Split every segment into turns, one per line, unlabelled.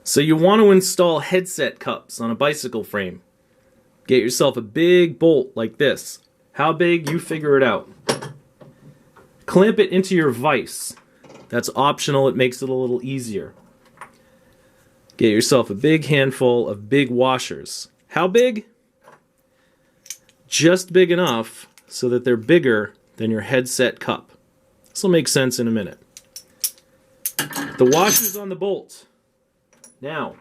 So you want to install headset cups on a bicycle frame. Get yourself a big bolt like this. How big? You figure it out. Clamp it into your vise. That's optional, it makes it a little easier. Get yourself a big handful of big washers. How big? Just big enough so that they're bigger than your headset cup. This will make sense in a minute. The washer's on the bolt. Now,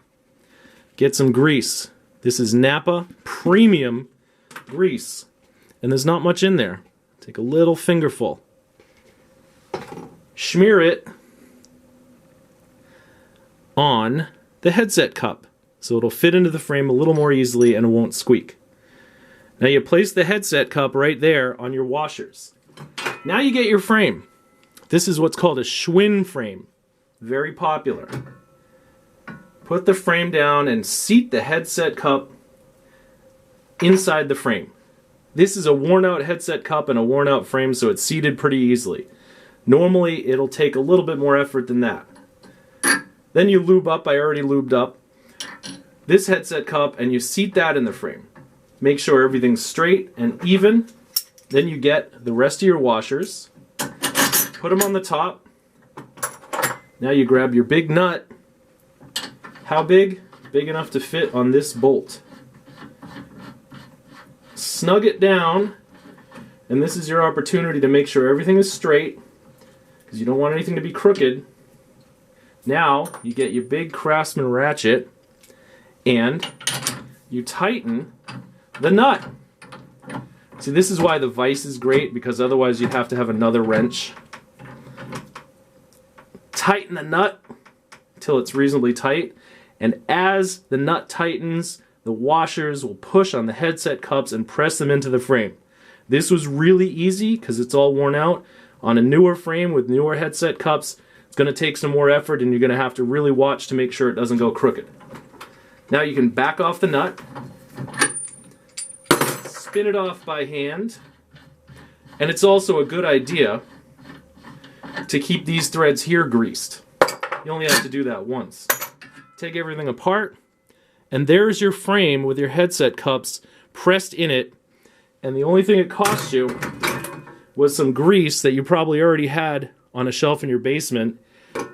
get some grease. This is Napa Premium grease. And there's not much in there. Take a little fingerful. Smear it on the headset cup so it'll fit into the frame a little more easily and it won't squeak. Now you place the headset cup right there on your washers. Now you get your frame. This is what's called a Schwinn frame. Very popular. Put the frame down and seat the headset cup inside the frame. This is a worn out headset cup and a worn out frame, so it's seated pretty easily. Normally it'll take a little bit more effort than that. Then you lube up, I already lubed up, this headset cup and you seat that in the frame. Make sure everything's straight and even. Then you get the rest of your washers, put them on the top. Now you grab your big nut. How big? Big enough to fit on this bolt. Snug it down, and this is your opportunity to make sure everything is straight, because you don't want anything to be crooked. Now you get your big Craftsman ratchet and you tighten the nut. See, this is why the vise is great, because otherwise you'd have to have another wrench. Tighten the nut until it's reasonably tight, and as the nut tightens, the washers will push on the headset cups and press them into the frame. This was really easy because it's all worn out. On a newer frame with newer headset cups, it's going to take some more effort and you're going to have to really watch to make sure it doesn't go crooked. Now you can back off the nut, spin it off by hand, and it's also a good idea to keep these threads here greased. You only have to do that once. Take everything apart, and there's your frame with your headset cups pressed in it, and the only thing it cost you was some grease that you probably already had on a shelf in your basement,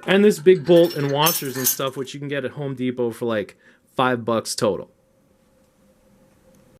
and this big bolt and washers and stuff which you can get at Home Depot for like $5 total.